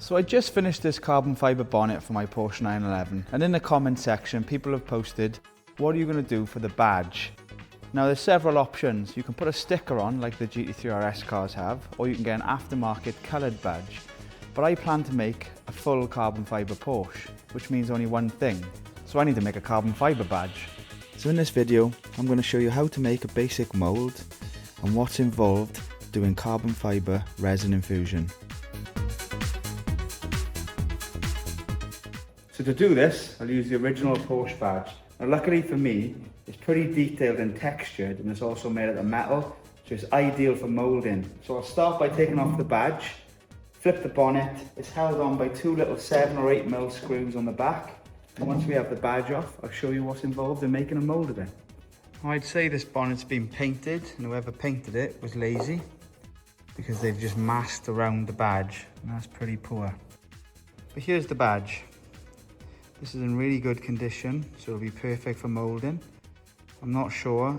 So I just finished this carbon fibre bonnet for my Porsche 911, and in the comment section people have posted, what are you going to do for the badge? Now there's several options. You can put a sticker on like the GT3 RS cars have, or you can get an aftermarket coloured badge. But I plan to make a full carbon fibre Porsche, which means only one thing. So I need to make a carbon fibre badge. So in this video, I'm going to show you how to make a basic mould and what's involved doing carbon fibre resin infusion. So to do this, I'll use the original Porsche badge. Now luckily for me, it's pretty detailed and textured, and it's also made out of metal, so it's ideal for moulding. So I'll start by taking off the badge, flip the bonnet. It's held on by two little 7 or 8 mil screws on the back. And once we have the badge off, I'll show you what's involved in making a mould of it. I'd say this bonnet's been painted, and whoever painted it was lazy, because they've just masked around the badge, and that's pretty poor. But here's the badge. This is in really good condition, so it'll be perfect for moulding. I'm not sure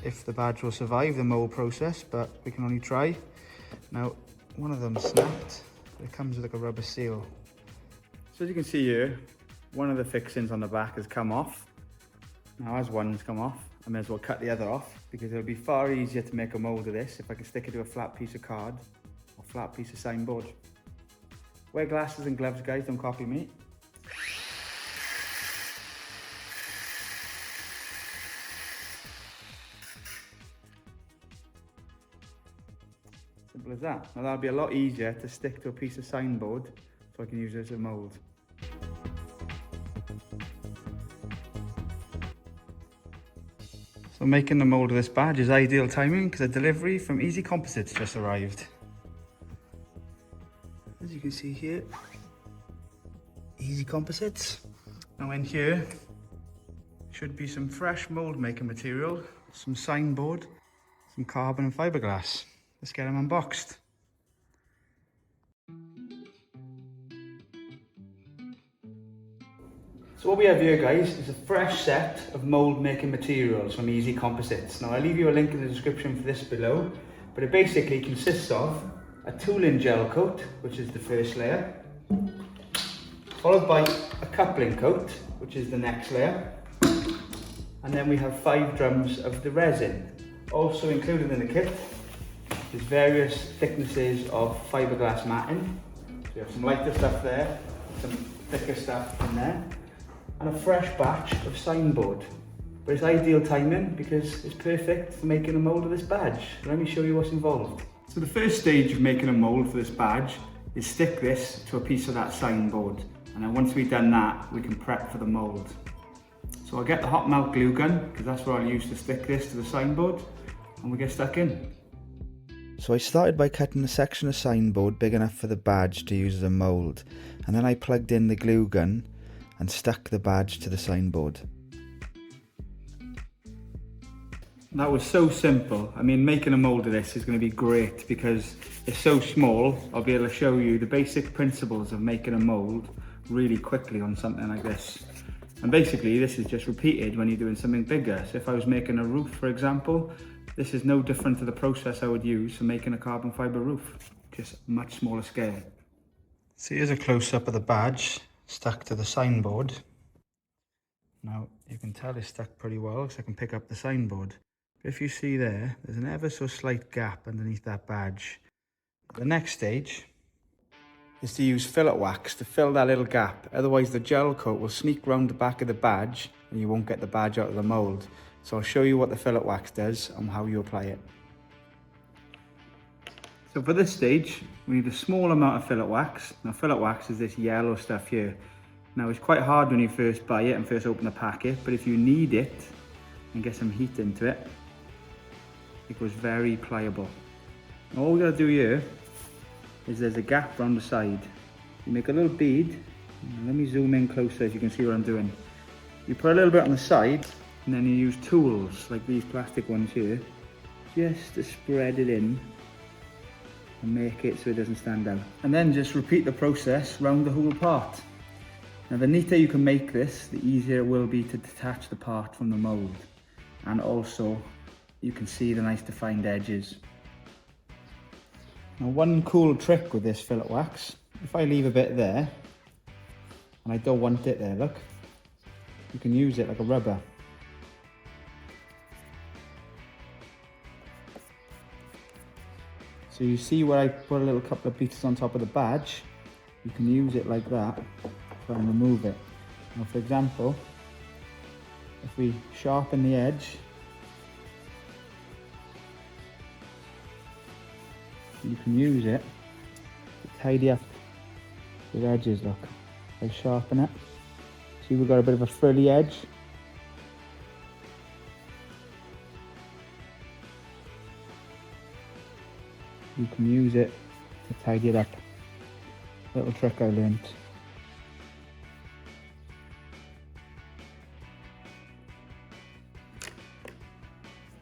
if the badge will survive the mould process, but we can only try. Now, one of them snapped, but it comes with like a rubber seal. So as you can see here, one of the fixings on the back has come off. Now as one's come off, I may as well cut the other off, because it'll be far easier to make a mould of this if I can stick it to a flat piece of card or flat piece of signboard. Wear glasses and gloves, guys, don't copy me. Simple as that. Now that'll be a lot easier to stick to a piece of signboard, so I can use it as a mould. So making the mould of this badge is ideal timing because a delivery from Easy Composites just arrived. As you can see here, Easy Composites. Now in here should be some fresh mould making material, some signboard, some carbon and fiberglass. Let's get them unboxed. So what we have here, guys, is a fresh set of mould making materials from Easy Composites. Now I'll leave you a link in the description for this below, but it basically consists of a tooling gel coat, which is the first layer, followed by a coupling coat, which is the next layer, and then we have 5 drums of the resin. Also included in the kit is various thicknesses of fiberglass matting. So we have some lighter stuff there, some thicker stuff in there, and a fresh batch of signboard. But it's ideal timing because it's perfect for making a mould of this badge. So let me show you what's involved. So the first stage of making a mould for this badge is stick this to a piece of that signboard. And then once we've done that, we can prep for the mould. So I'll get the hot melt glue gun, because that's what I'll use to stick this to the signboard, and we get stuck in. So I started by cutting a section of signboard big enough for the badge to use as a mould, and then I plugged in the glue gun and stuck the badge to the signboard. That was so simple. I mean, making a mould of this is going to be great because it's so small. I'll be able to show you the basic principles of making a mould really quickly on something like this. And basically this is just repeated when you're doing something bigger. So if I was making a roof, for example, this is no different to the process I would use for making a carbon fibre roof, just much smaller scale. So here's a close-up of the badge stuck to the signboard. Now you can tell it's stuck pretty well because I can pick up the signboard. But if you see there, there's an ever so slight gap underneath that badge. The next stage is to use fillet wax to fill that little gap, otherwise the gel coat will sneak round the back of the badge and you won't get the badge out of the mould. So I'll show you what the fillet wax does and how you apply it. So for this stage, we need a small amount of fillet wax. Now fillet wax is this yellow stuff here. Now it's quite hard when you first buy it and first open the packet, but if you knead it and get some heat into it, it goes very pliable. Now all we gotta do here is there's a gap around the side. You make a little bead. Let me zoom in closer so you can see what I'm doing. You put a little bit on the side, and then you use tools like these plastic ones here just to spread it in and make it so it doesn't stand out. And then just repeat the process round the whole part. Now the neater you can make this, the easier it will be to detach the part from the mould, and also you can see the nice defined edges. Now one cool trick with this fillet wax if I leave a bit there, and I don't want it there, look, you can use it like a rubber. So you see where I put a little couple of pieces on top of the badge, you can use it like that to try and remove it. Now for example, if we sharpen the edge, you can use it to tidy up the edges, look. I sharpen it. See, we've got a bit of a frilly edge. You can use it to tidy it up. Little trick I learned.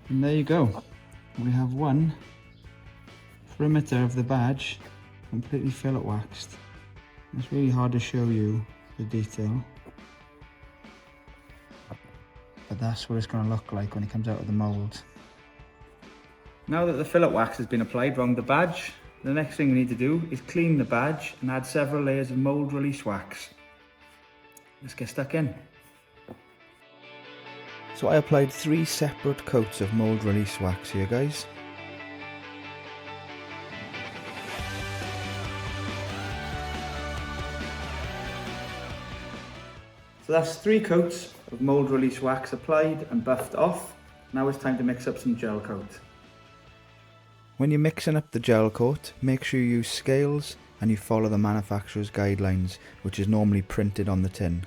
And there you go. We have one perimeter of the badge completely fillet waxed. It's really hard to show you the detail, but that's what it's going to look like when it comes out of the mould. Now that the fillet wax has been applied around the badge, the next thing we need to do is clean the badge and add several layers of mould release wax. Let's get stuck in. So I applied 3 separate coats of mould release wax here, guys. So that's 3 coats of mould release wax applied and buffed off. Now it's time to mix up some gel coat. When you're mixing up the gel coat, make sure you use scales and you follow the manufacturer's guidelines, which is normally printed on the tin.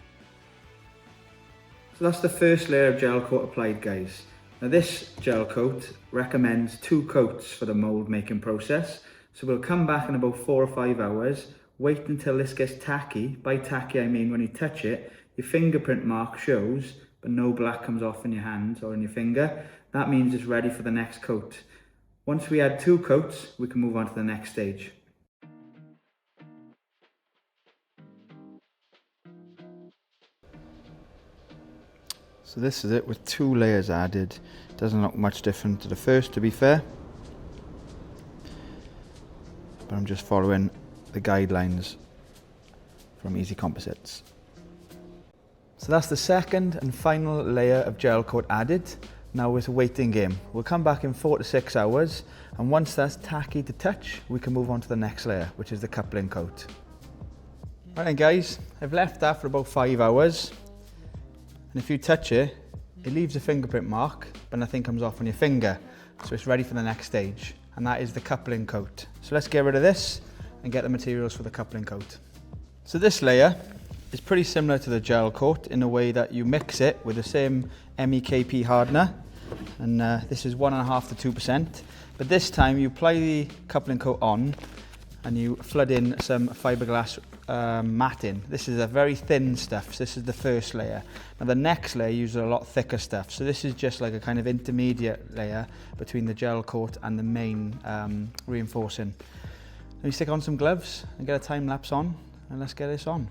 So that's the first layer of gel coat applied, guys. Now this gel coat recommends 2 coats for the mould making process. So we'll come back in about 4 or 5 hours, wait until this gets tacky. By tacky I mean when you touch it, your fingerprint mark shows, but no black comes off in your hand or in your finger. That means it's ready for the next coat. Once we add 2 coats, we can move on to the next stage. So this is it with 2 layers added. Doesn't look much different to the first, to be fair. But I'm just following the guidelines from Easy Composites. So that's the second and final layer of gel coat added. Now it's a waiting game. We'll come back in 4 to 6 hours, and once that's tacky to touch, we can move on to the next layer, which is the coupling coat. Right then guys, I've left that for about 5 hours, and if you touch it, it leaves a fingerprint mark, but nothing comes off on your finger. So it's ready for the next stage, and that is the coupling coat. So let's get rid of this and get the materials for the coupling coat. So this layer is pretty similar to the gel coat in a way that you mix it with the same MEKP hardener, and this is 1.5 to 2%, but this time you apply the coupling coat on and you flood in some fiberglass matting. This is a very thin stuff, so this is the first layer. Now the next layer uses a lot thicker stuff, so this is just like a kind of intermediate layer between the gel coat and the main reinforcing. Let me stick on some gloves and get a time lapse on, and let's get this on.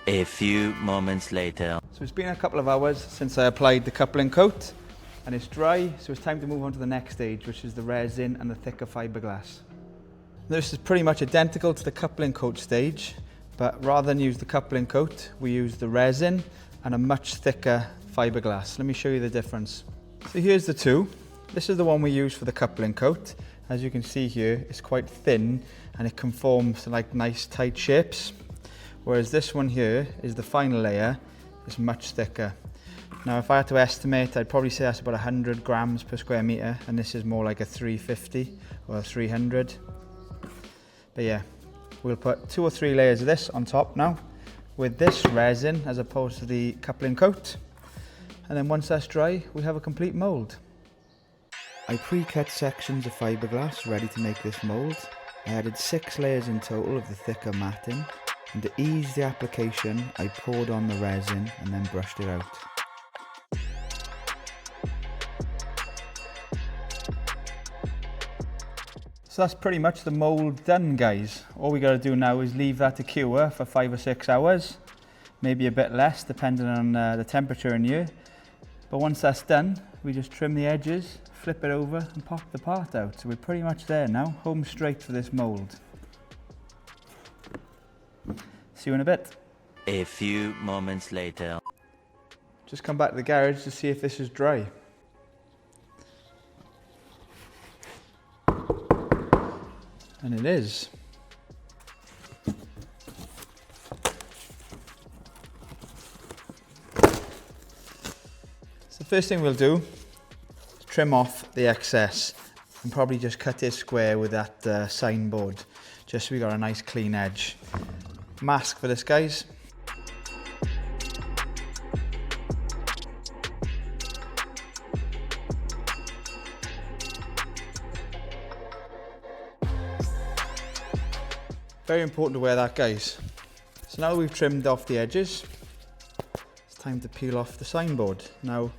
A few moments later. So it's been a couple of hours since I applied the coupling coat, and it's dry, so it's time to move on to the next stage, which is the resin and the thicker fiberglass. This is pretty much identical to the coupling coat stage, but rather than use the coupling coat, we use the resin and a much thicker fiberglass. Let me show you the difference. So here's the two. This is the one we use for the coupling coat. As you can see here, it's quite thin and it conforms to like nice tight shapes. Whereas this one here is the final layer, it's much thicker. Now if I had to estimate, I'd probably say that's about 100 grams per square meter, and this is more like a 350 or a 300. But yeah, we'll put 2 or 3 layers of this on top now, with this resin as opposed to the coupling coat. And then once that's dry, we have a complete mould. I pre-cut sections of fiberglass ready to make this mould. I added 6 layers in total of the thicker matting. And to ease the application, I poured on the resin and then brushed it out. So that's pretty much the mould done, guys. All we got to do now is leave that to cure for 5 or 6 hours, maybe a bit less depending on the temperature in here. But once that's done, we just trim the edges, flip it over and pop the part out. So we're pretty much there now, home straight for this mould. See you in a bit. A few moments later. Just come back to the garage to see if this is dry. And it is. So the first thing we'll do is trim off the excess and probably just cut it square with that signboard, just so we got a nice clean edge. Mask for this, guys. Very important to wear that, guys. So now we've trimmed off the edges, it's time to peel off the signboard. Now,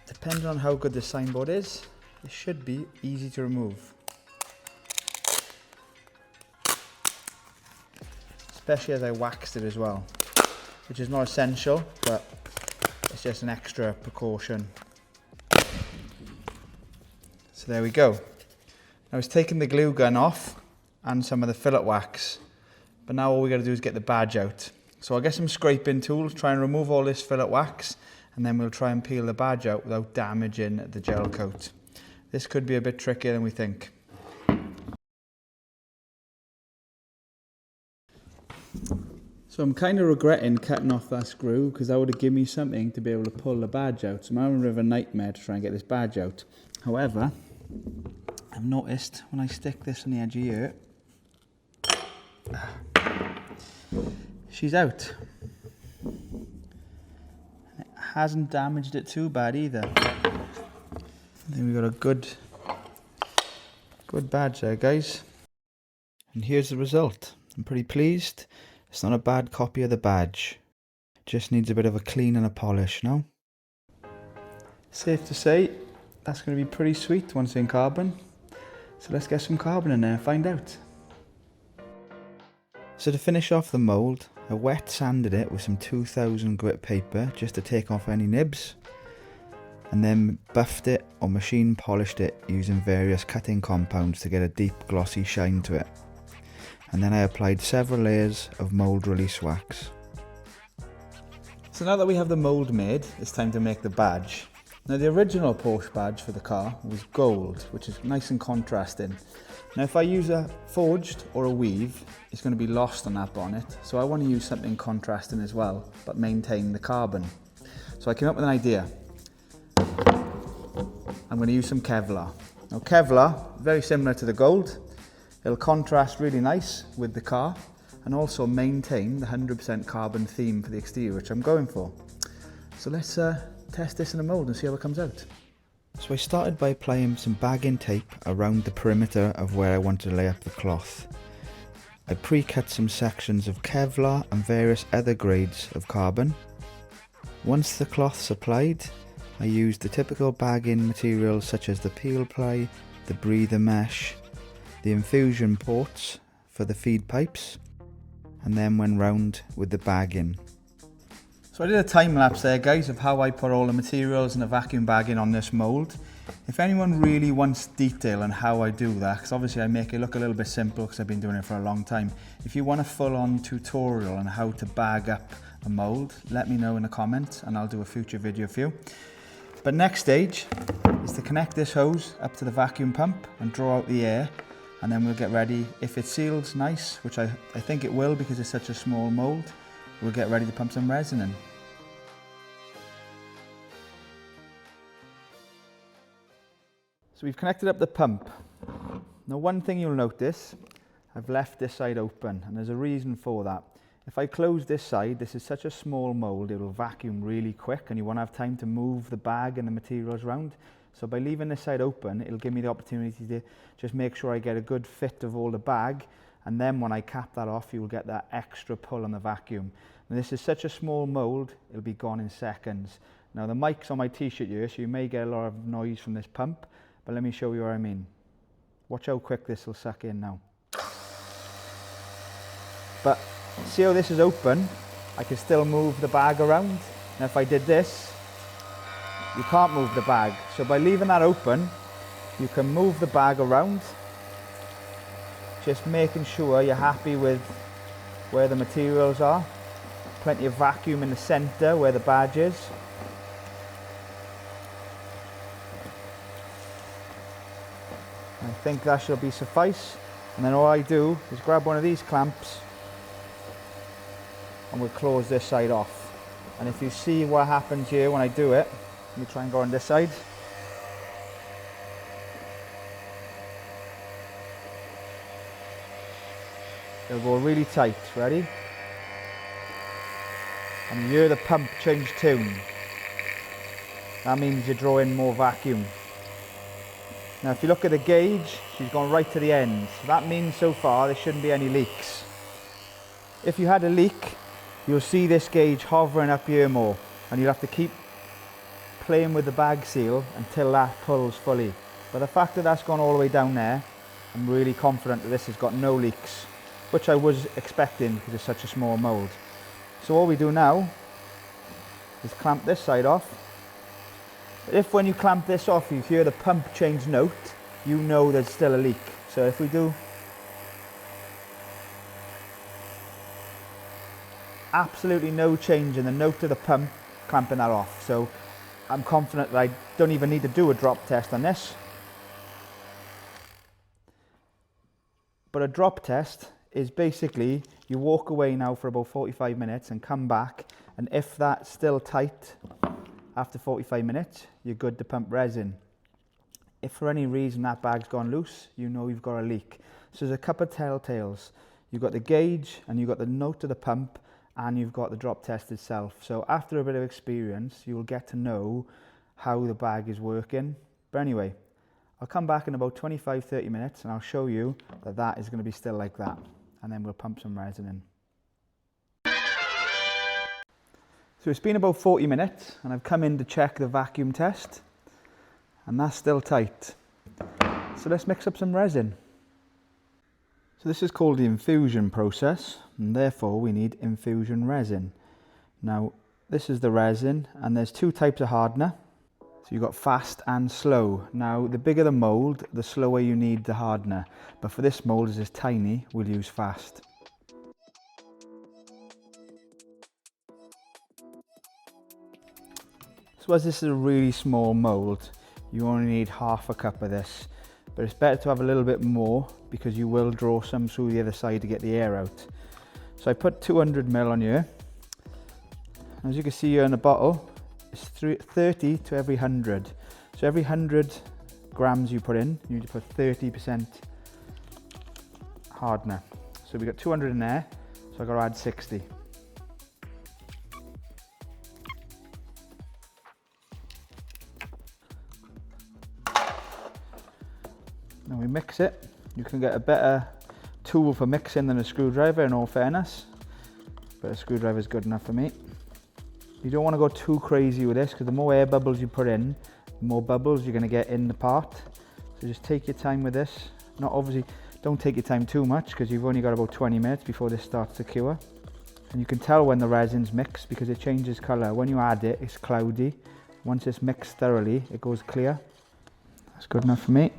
depending on how good the signboard is, it should be easy to remove. Especially as I waxed it as well, which is not essential, but it's just an extra precaution. So there we go. Now it's taken the glue gun off and some of the fillet wax, but now all we got to do is get the badge out. So I'll get some scraping tools, try and remove all this fillet wax, and then we'll try and peel the badge out without damaging the gel coat. This could be a bit trickier than we think. So I'm kind of regretting cutting off that screw, because that would have given me something to be able to pull the badge out. So I'm having a bit of a nightmare to try and get this badge out. However, I've noticed when I stick this on the edge of here, she's out. It hasn't damaged it too bad either. I think we've got a good badge there, guys. And here's the result. I'm pretty pleased. It's not a bad copy of the badge. Just needs a bit of a clean and a polish, no? Safe to say, that's going to be pretty sweet once in carbon. So let's get some carbon in there and find out. So to finish off the mould, I wet sanded it with some 2000 grit paper just to take off any nibs, and then buffed it or machine polished it using various cutting compounds to get a deep glossy shine to it. And then I applied several layers of mould release wax. So now that we have the mould made, it's time to make the badge. Now the original Porsche badge for the car was gold, which is nice and contrasting. Now if I use a forged or a weave, it's going to be lost on that bonnet, so I want to use something contrasting as well, but maintain the carbon. So I came up with an idea. I'm going to use some Kevlar. Now Kevlar, very similar to the gold, it'll contrast really nice with the car and also maintain the 100% carbon theme for the exterior, which I'm going for. So let's test this in a mould and see how it comes out. So I started by applying some bagging tape around the perimeter of where I wanted to lay up the cloth. I pre-cut some sections of Kevlar and various other grades of carbon. Once the cloth's applied, I used the typical bagging materials such as the peel ply, the breather mesh, the infusion ports for the feed pipes, and then went round with the bagging. So I did a time lapse there, guys, of how I put all the materials and the vacuum bagging on this mould. If anyone really wants detail on how I do that, because obviously I make it look a little bit simple because I've been doing it for a long time. If you want a full-on tutorial on how to bag up a mould, let me know in the comments and I'll do a future video for you. But next stage is to connect this hose up to the vacuum pump and draw out the air, and then we'll get ready. If it seals nice, which I think it will because it's such a small mould, we'll get ready to pump some resin in. So we've connected up the pump. Now one thing you'll notice, I've left this side open, and there's a reason for that. If I close this side, this is such a small mould, it will vacuum really quick and you won't have time to move the bag and the materials around. So by leaving this side open, it'll give me the opportunity to just make sure I get a good fit of all the bag, and then when I cap that off, you'll get that extra pull on the vacuum. And this is such a small mould, it'll be gone in seconds. Now the mic's on my t-shirt here, so you may get a lot of noise from this pump, but let me show you what I mean. Watch how quick this will suck in now. But see how this is open? I can still move the bag around. Now if I did this, you can't move the bag. So by leaving that open, you can move the bag around, just making sure you're happy with where the materials are. Plenty of vacuum in the center where the badge is. I think that should be suffice. And then all I do is grab one of these clamps and we'll close this side off. And if you see what happens here when I do it, let me try and go on this side. It'll go really tight, ready? And you hear the pump change tune. That means you're drawing more vacuum. Now if you look at the gauge, she's gone right to the end. So that means so far there shouldn't be any leaks. If you had a leak, you'll see this gauge hovering up here more, and you'll have to keep playing with the bag seal until that pulls fully. But the fact that that's gone all the way down there, I'm really confident that this has got no leaks, which I was expecting because it's such a small mould. So all we do now is clamp this side off. If when you clamp this off you hear the pump change note, you know there's still a leak. So if we do, absolutely no change in the note of the pump, clamping that off. So I'm confident that I don't even need to do a drop test on this. But a drop test is basically you walk away now for about 45 minutes and come back, and if that's still tight after 45 minutes, you're good to pump resin. If for any reason that bag's gone loose, you know you've got a leak. So there's a couple of telltales. You've got the gauge, and you've got the note of the pump, and you've got the drop test itself. So after a bit of experience, you'll get to know how the bag is working. But anyway, I'll come back in about 25-30 minutes and I'll show you that that is going to be still like that. And then we'll pump some resin in. So it's been about 40 minutes and I've come in to check the vacuum test, and that's still tight. So let's mix up some resin. So this is called the infusion process, and therefore we need infusion resin. Now this is the resin, and there's two types of hardener. So you've got fast and slow. Now the bigger the mould, the slower you need the hardener. But for this mould, as it's tiny, we'll use fast. So as this is a really small mould, you only need half a cup of this. But it's better to have a little bit more because you will draw some through the other side to get the air out. So I put 200 ml on here. As you can see here in the bottle, it's 30 to every 100. So every 100 grams you put in, you need to put 30% hardener. So we got 200 in there, so I got to add 60. Now we mix it. You can get a better tool for mixing than a screwdriver, in all fairness, but a screwdriver is good enough for me. You don't want to go too crazy with this because the more air bubbles you put in, the more bubbles you're going to get in the part. So just take your time with this. Not obviously, don't take your time too much because you've only got about 20 minutes before this starts to cure. And you can tell when the resin's mixed because it changes colour. When you add it, it's cloudy. Once it's mixed thoroughly, it goes clear. That's good enough for me.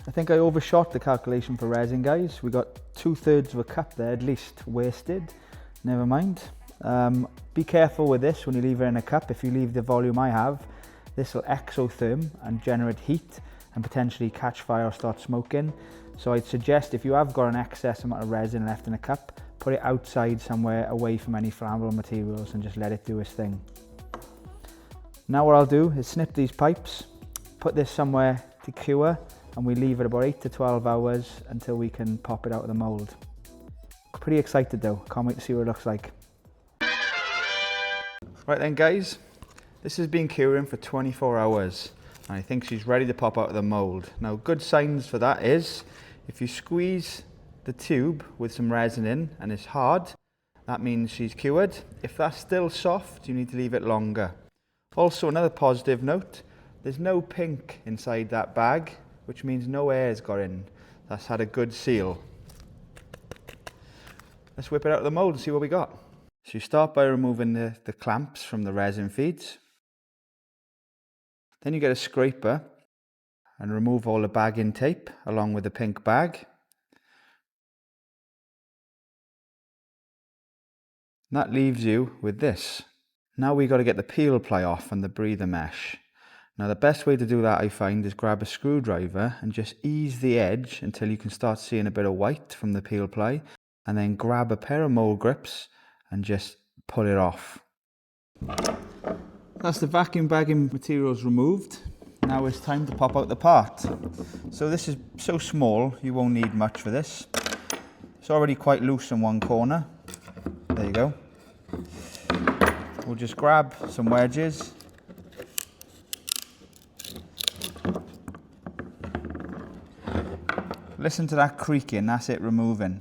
I think I overshot the calculation for resin, guys. We got 2/3 of a cup there at least wasted. Never mind. Be careful with this when you leave it in a cup. If you leave the volume I have, this will exotherm and generate heat and potentially catch fire or start smoking. So I'd suggest if you have got an excess amount of resin left in a cup, put it outside somewhere away from any flammable materials and just let it do its thing. Now what I'll do is snip these pipes, put this somewhere to cure, and we leave it about 8 to 12 hours until we can pop it out of the mould. Pretty excited though, can't wait to see what it looks like. Right then guys, this has been curing for 24 hours and I think she's ready to pop out of the mould. Now good signs for that is, if you squeeze the tube with some resin in and it's hard, that means she's cured. If that's still soft, you need to leave it longer. Also another positive note, There's no pink inside that bag, which means no air's got in. That's had a good seal. Let's whip it out of the mould and see what we got. So you start by removing the clamps from the resin feeds. Then you get a scraper and remove all the bagging tape along with the pink bag. And that leaves you with this. Now we got to get the peel ply off and the breather mesh. Now the best way to do that, I find, is grab a screwdriver and just ease the edge until you can start seeing a bit of white from the peel ply, and then grab a pair of mould grips and just pull it off. That's the vacuum bagging materials removed. Now it's time to pop out the part. So this is so small, you won't need much for this. It's already quite loose in one corner. There you go. We'll just grab some wedges. Listen to that creaking, that's it removing.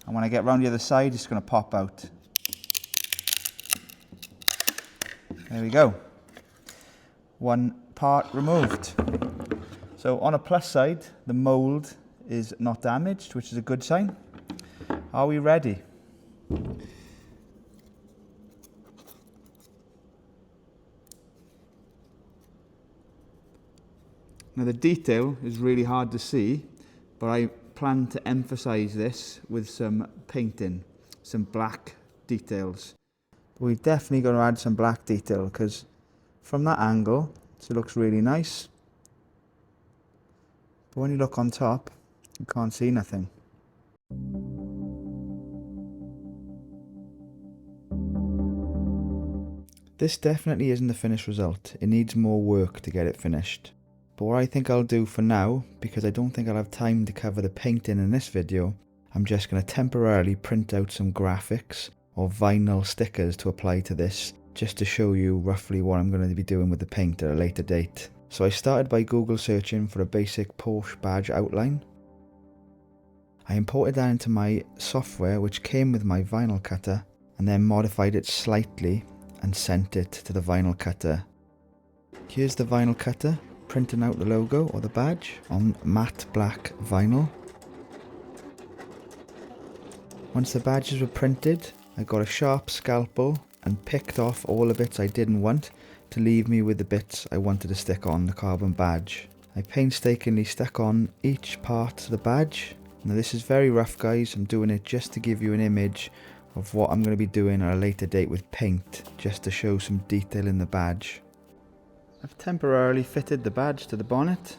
And when I get round the other side, it's going to pop out. There we go. One part removed. So on a plus side, the mould is not damaged, which is a good sign. Are we ready? Now the detail is really hard to see, but I plan to emphasize this with some painting, some black details. We've definitely got to add some black detail because from that angle it looks really nice, but when you look on top you can't see nothing. This definitely isn't the finished result. It needs more work to get it finished. But what I think I'll do for now, because I don't think I'll have time to cover the painting in this video, I'm just going to temporarily print out some graphics or vinyl stickers to apply to this, just to show you roughly what I'm going to be doing with the paint at a later date. So I started by Google searching for a basic Porsche badge outline. I imported that into my software which came with my vinyl cutter, and then modified it slightly and sent it to the vinyl cutter. Here's the vinyl cutter, printing out the logo or the badge on matte black vinyl. Once the badges were printed, I got a sharp scalpel and picked off all the bits I didn't want to leave me with the bits I wanted to stick on the carbon badge. I painstakingly stuck on each part of the badge. Now this is very rough guys, I'm doing it just to give you an image of what I'm going to be doing at a later date with paint, just to show some detail in the badge. I've temporarily fitted the badge to the bonnet.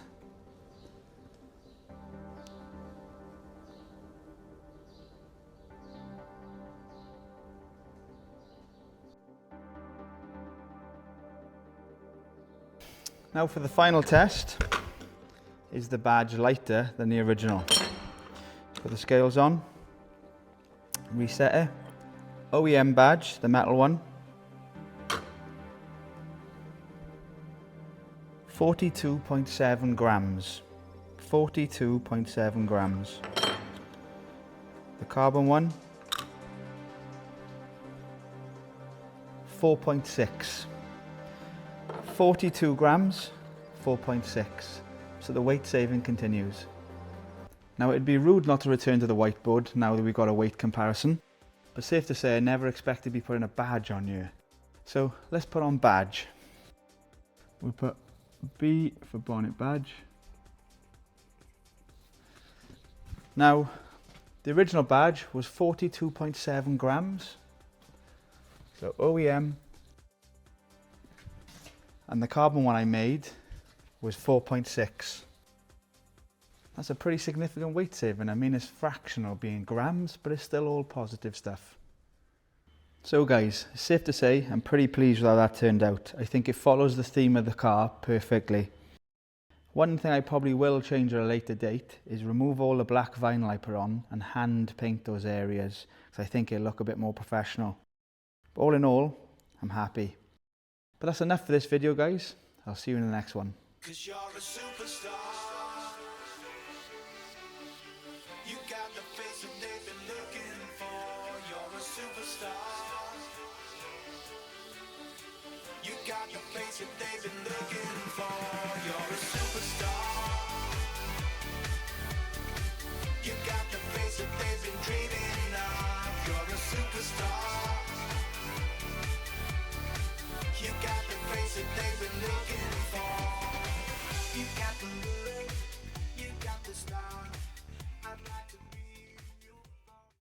Now for the final test, is the badge lighter than the original? Put the scales on, reset it. OEM badge, the metal one. 42.7 grams. 42.7 grams. The carbon one, 4.6. 42 grams, 4.6. So the weight saving continues. Now it'd be rude not to return to the whiteboard now that we've got a weight comparison, but safe to say I never expect to be putting a badge on here. So let's put on badge. We'll put B for bonnet badge. Now the original badge was 42.7 grams. So OEM, and the carbon one I made was 4.6. That's a pretty significant weight saving. I mean, it's fractional being grams, but it's still all positive stuff. So guys, it's safe to say I'm pretty pleased with how that turned out. I think it follows the theme of the car perfectly. One thing I probably will change at a later date is remove all the black vinyl I put on and hand paint those areas, because I think it'll look a bit more professional. But all in all, I'm happy. But that's enough for this video guys. I'll see you in the next one. 'Cause you're a superstar. You got the face that they've been looking for. You're a superstar. got the face that they've been looking for. You're a superstar. You got the face that they've been dreaming of. You're a superstar. You got the face that they've been looking for. You got the look, you got the style.